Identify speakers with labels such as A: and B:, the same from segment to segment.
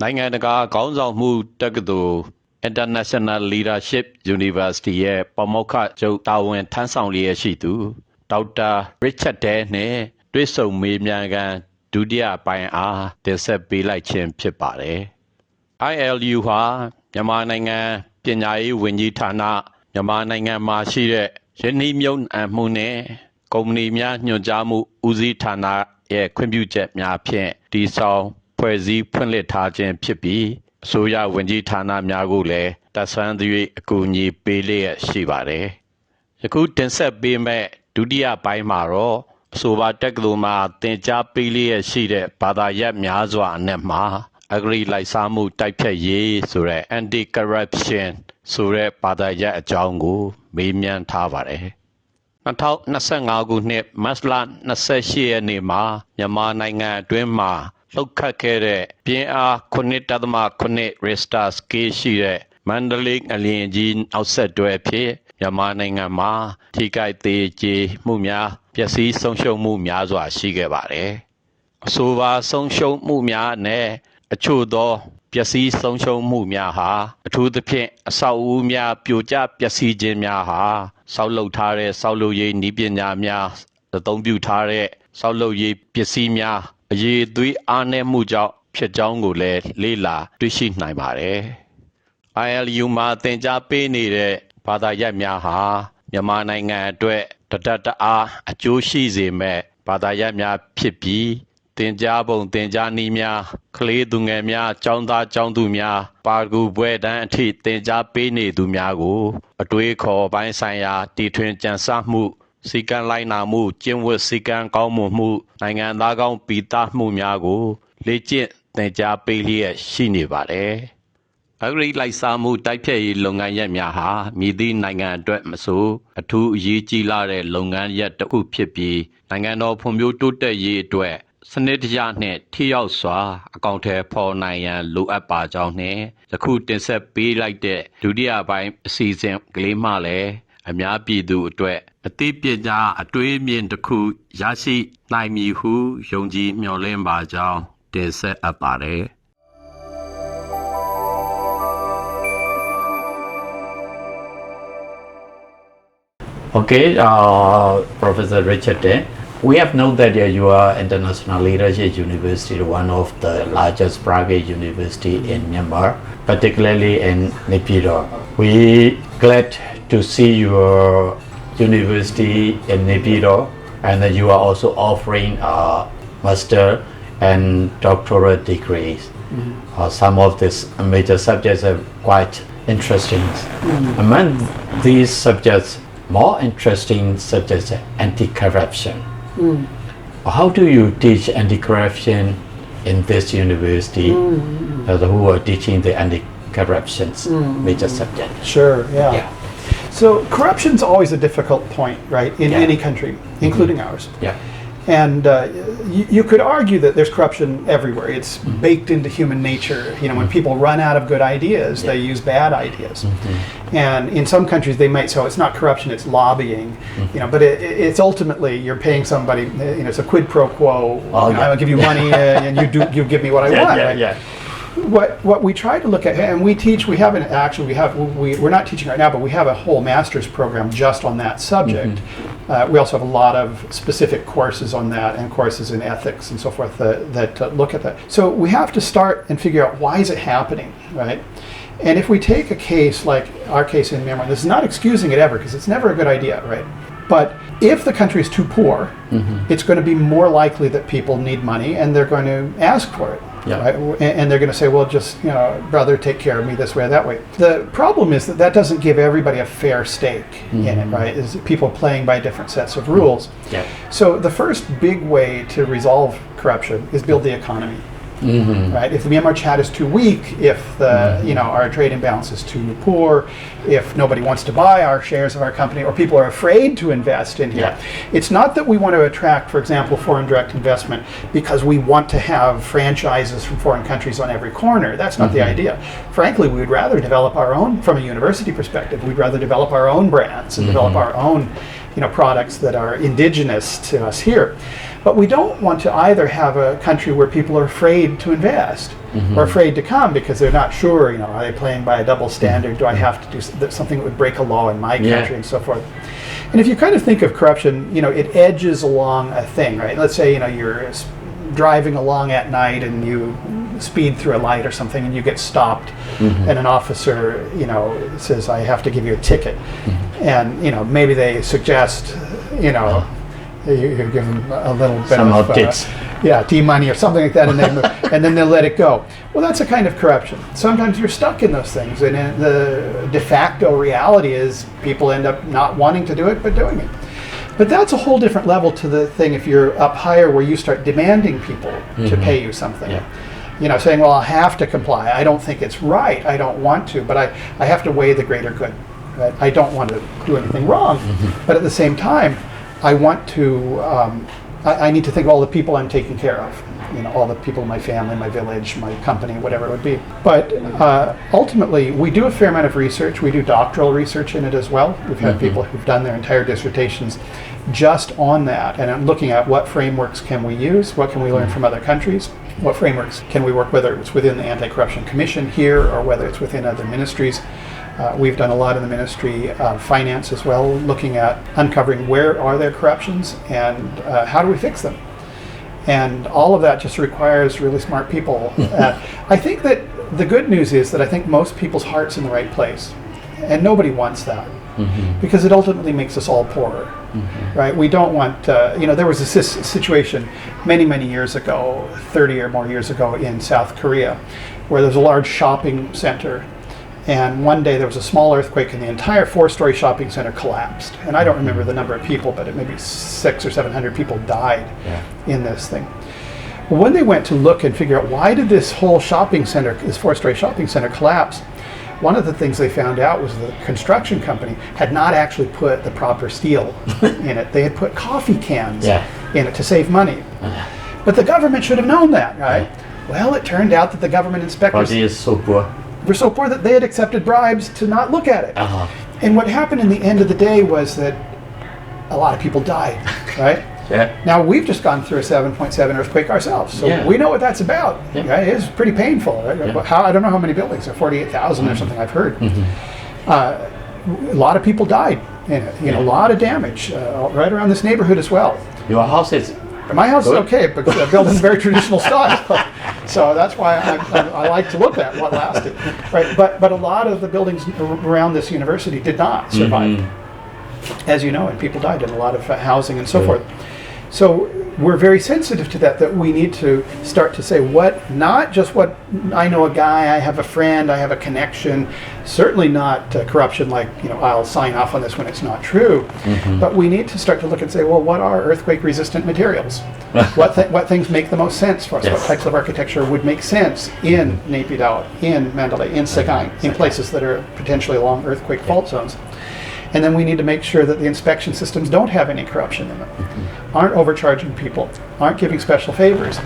A: နိုင်ငံတကာခေါင်းဆောင်မှုတက္ကသိုလ် International Leadership University ရဲ့ပါမောက္ခချုပ်တာဝန်ထမ်းဆောင်လျက်ရှိသူဒေါက်တာ Richard Thaler နဲ့တွေ့ဆုံမေးမြန်းခန်းဒုတိယပိုင်းအားတင်ဆက်ပေးလိုက်ခြင်းဖြစ်ပါတယ်။ ILU ဟာမြန်မာနိုင်ငံပညာရေးဝန်ကြီးဌာနမြန်မာနိုင်ငံမှာရှိတဲ့ရင်းနှီးမြှုပ်နှံမှုနဲ့ကုမ္ပဏီများညွှန်ကြားမှုဦးစီးဌာနရဲ့ခွင့်ပြုချက်များဖြင့်တည်ဆောက်ဖွဲ့စည်းဖွင့်လှစ်ထားခြင်းဖြစ်ပြီးအစိုးရဝန်ကြီးဌာနများကိုလည်းတပ်ဆွမ်းသရွေ့အကူအညီပေးလျက်ရှိပါတယ်။ယခုတင်ဆက်ပေးမဲ့ဒုတိယပိုင်းမှာတော့အဆိုပါတက္ကသိုလ်မှာသင်ကြားပေးလျက်ရှိတဲ့ဘာသာရပ်များစွာအနက်မှာအဂရိလိုက်စားမှုတိုက်ဖျက်ရေးဆိုတဲ့ anti-corruption ဆိုတဲ့ဘာသာရပ်အကြောင်းကိုမေးမြန်းထားပါတယ်။2025ခုနှစ်မတ်လ28ရက်နေ့မှာမြန်မာနိုင်ငံအတွင်းမှာလှုပ်ခတ်ခဲ့တဲ့ပြင်းအား 9.8 Richter scale ရှိတဲ့မန္တလေးအလင်းကြီးနောက်ဆက်တွဲဖြစ်မြန်မာနိုင်ငံမှာထိခိုက်သေးကျေမှုများပျက်စီးဆုံးရှုံးမှုများစွာရှိခဲ့ပါတယ်။အဆိုပါဆုံးရှုံးမှုများနဲ့အချို့သောပျက်စီးဆုံးရှုံးမှုများဟာအထူးသဖြင့်အဆောက်အဦများပြိုကျပျက်စီးခြင်းများဟာဆောက်လုပ်ထားတဲ့ဆောက်လုပ်ရေးနည်းပညာများအသုံးပြုထားတဲ့ဆောက်လုပ်ရေးပစ္စည်းများအရေးအသွေးအားနည်းမှုကြောင့်ဖြစ်ကြောင်းကိုလည်းလေ့လာတွေ့ရှိနိုင်ပါတယ်။ ILU မှာသင်ကြားပေးနေတဲ့ဘာသာရပ်များဟာမြန်မာနိုင်ငံအတွက်တအားအကျိုးရှိစေမဲ့ဘာသာရပ်များဖြစ်ပြီးသင်ကြားပုံသင်ကြားနည်းများကလေးသူငယ်များကျောင်းသားကျောင်းသူများပါကူဘွဲ့တန်းအထိသင်ကြားပေးနေသူများကိုအတွေးခေါ်ပိုင်းဆိုင်ရာတည်ထွင်ကြံစမှုစီကံလိုက်နာမှုကျင့်ဝတ်စီကံကောင်းမွန်မှုနိုင်ငံသားကောင်းပီသမှုများကိုလေ့ကျင့်သင်ကြားပေးလျက်ရှိနေပါတယ်။အဂရိလိုက်စားမှုတိုက်ဖျက်ရေးလုပ်ငန်းရပ်များဟာမည်သည့်နိုင်ငံအတွက်မဆိုအထူးအရေးကြီးလာတဲ့လုပ်ငန်းရပ်တစ်ခုဖြစ်ပြီးနိုင်ငံတော်ဖွံ့ဖြိုးတိုးတက်ရေးအတွက်စနစ်တကျနှင့်ထိရောက်စွာအကောင့်ထဲပေါ်နိုင်ရန်လိုအပ်ပါကြောင်းနှင့်ယခုတင်ဆက်ပေးလိုက်တဲ့ဒုတိယပိုင်းအစီအစဉ်ကလေးမှလည်းအများပြည်သူအတွက်အသိပညာအတွေးအမြင်တစ်ခုရရှိနိုင်မည်ဟုယုံကြည်မျှော်လင့်ပါကြောင်းတင်ဆက်အပ်ပါတယ်။
B: Okay, Professor Richard Thaler, we have known that you are International Leadership University, one of the largest private university in Myanmar, particularly in Naypyidaw. We glad to see your university in Naypyidaw, and that you are also offering master and doctorate degrees. Some of these major subjects are quite interesting. Among these subjects, more interesting subjects are anti-corruption. How do you teach anti-corruption in this university? Who are teaching the anti-corruption major subject?
C: Sure, yeah. So corruption's always a difficult point, right, in any country, including ours.
B: Yeah.
C: And you could argue that there's corruption everywhere. It's baked into human nature. You know, when people run out of good ideas, they use bad ideas. And in some countries, they might say, oh, it's not corruption, it's lobbying. You know, but it's ultimately you're paying somebody. You know, it's a quid pro quo. I'll give you money, and you give me what I want. Right? What we try to look at, and we teach. We're not teaching right now, but we have a whole master's program just on that subject. We also have a lot of specific courses on that and courses in ethics and so forth that look at that. So we have to start and figure out why is it happening, right? And if we take a case like our case in Myanmar, this is not excusing it ever because it's never a good idea, right? But if the country is too poor, it's going to be more likely that people need money and they're going to ask for it. Right? And they're going to say, well, just, you know, brother, take care of me this way or that way. The problem is that doesn't give everybody a fair stake in it, right? Is people playing by different sets of rules. So the first big way to resolve corruption is build the economy. Right? If the Myanmar Chat is too weak, if the our trade imbalance is too poor, if nobody wants to buy our shares of our company, or people are afraid to invest in here, it's not that we want to attract, for example, foreign direct investment because we want to have franchises from foreign countries on every corner. That's not the idea. Frankly, we would rather develop our own, from a university perspective, we'd rather develop our own brands and develop our own products that are indigenous to us here. But we don't want to either have a country where people are afraid to invest or afraid to come because they're not sure, are they playing by a double standard? Do I have to do something that would break a law in my country and so forth? And if you kind of think of corruption, it edges along a thing, right? Let's say, you're driving along at night and you speed through a light or something and you get stopped and an officer, says, I have to give you a ticket. And, maybe they suggest, you give them a little bit of D-money or something like that, and then they'll let it go. Well, that's a kind of corruption. Sometimes you're stuck in those things, and the de facto reality is people end up not wanting to do it, but doing it. But that's a whole different level to the thing if you're up higher where you start demanding people to pay you something. Yeah. Saying, well, I'll have to comply. I don't think it's right. I don't want to, but I have to weigh the greater good. Right? I don't want to do anything wrong, but at the same time, I want to, I need to think of all the people I'm taking care of. All the people in my family, my village, my company, whatever it would be. But ultimately, we do a fair amount of research. We do doctoral research in it as well. We've had people who've done their entire dissertations just on that. And I'm looking at what frameworks can we use, what can we learn from other countries, what frameworks can we work, whether it's within the Anti-Corruption Commission here or whether it's within other ministries. We've done a lot in the Ministry of Finance as well, looking at uncovering where are there corruptions and how do we fix them. And all of that just requires really smart people. I think that the good news is that I think most people's heart's in the right place. And nobody wants that because it ultimately makes us all poorer. Right? We don't want, there was a situation many, many years ago, 30 or more years ago in South Korea, where there's a large shopping center. And one day there was a small earthquake and the entire 4-story shopping center collapsed. And I don't remember the number of people, but it maybe 600 or 700 people died in this thing. Well, when they went to look and figure out why did this whole shopping center, this 4-story shopping center collapse, one of the things they found out was the construction company had not actually put the proper steel in it. They had put coffee cans in it to save money. But the government should have known that, right? Well, it turned out that the government inspectors were so poor that they had accepted bribes to not look at it. And what happened in the end of the day was that a lot of people died, right? Now, we've just gone through a 7.7 earthquake ourselves, so we know what that's about. Right? It's pretty painful. Right? I don't know how many buildings, 48,000 or something I've heard. A lot of people died in it, a lot of damage right around this neighborhood as well.
B: Your house is...
C: My house is okay, because I built in very traditional style. So that's why I like to look at what lasted. Right? But a lot of the buildings around this university did not survive. As you know, and people died in a lot of housing and so forth. So we're very sensitive to that we need to start to say not just what I know a guy, I have a friend, I have a connection, certainly not corruption like, I'll sign off on this when it's not true, but we need to start to look and say, well, what are earthquake resistant materials? what things make the most sense for us? What types of architecture would make sense in Naypyidaw, in Mandalay, in Sagaing, in places that are potentially along earthquake fault zones? And then we need to make sure that the inspection systems don't have any corruption in them, aren't overcharging people, aren't giving special favors,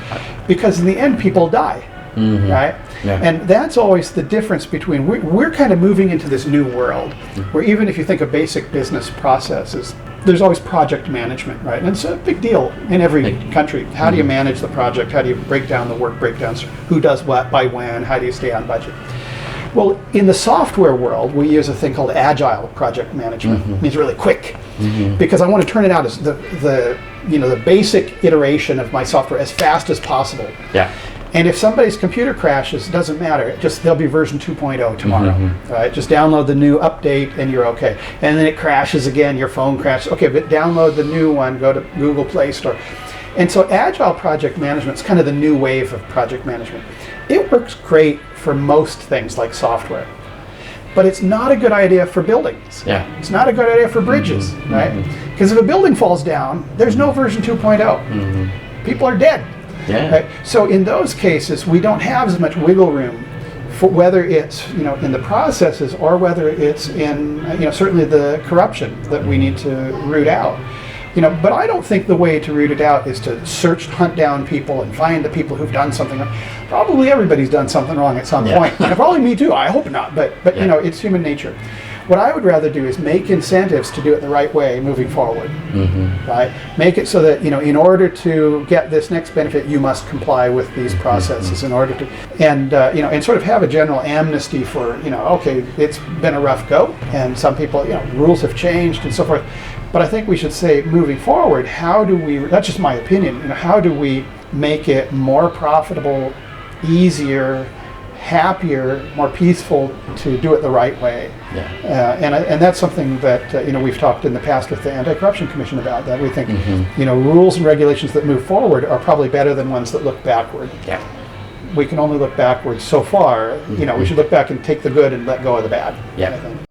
C: because in the end people die, right? And that's always the difference between, we're kind of moving into this new world, where even if you think of basic business processes, there's always project management, right? And it's a big deal in every country. How do you manage the project? How do you break down the work breakdowns? Who does what, by when? How do you stay on budget? Well, in the software world, we use a thing called agile project management. It means really quick, because I want to turn it out as the basic iteration of my software as fast as possible. And if somebody's computer crashes, it doesn't matter. There'll be version 2.0 tomorrow. Right? Just download the new update and you're okay. And then it crashes again, your phone crashes. Okay, but download the new one, go to Google Play Store. And so agile project management is kind of the new wave of project management. It works great for most things like software, but it's not a good idea for buildings. It's not a good idea for bridges, right? Because if a building falls down, there's no version 2.0. People are dead. Right? So in those cases, we don't have as much wiggle room for whether it's in the processes or whether it's in certainly the corruption that we need to root out. But I don't think the way to root it out is to hunt down people and find the people who've done something wrong. Probably everybody's done something wrong at some point. And probably me too. I hope not. But it's human nature. What I would rather do is make incentives to do it the right way moving forward, right? Make it so that, in order to get this next benefit, you must comply with these processes in order to, and sort of have a general amnesty for, okay, it's been a rough go, and some people, rules have changed and so forth. But I think we should say, moving forward, how do we, that's just my opinion, how do we make it more profitable, easier, happier, more peaceful to do it the right way? And that's something that we've talked in the past with the Anti-Corruption Commission about, that we think rules and regulations that move forward are probably better than ones that look backward. We can only look backwards so far. We should look back and take the good and let go of the bad.
B: Yeah.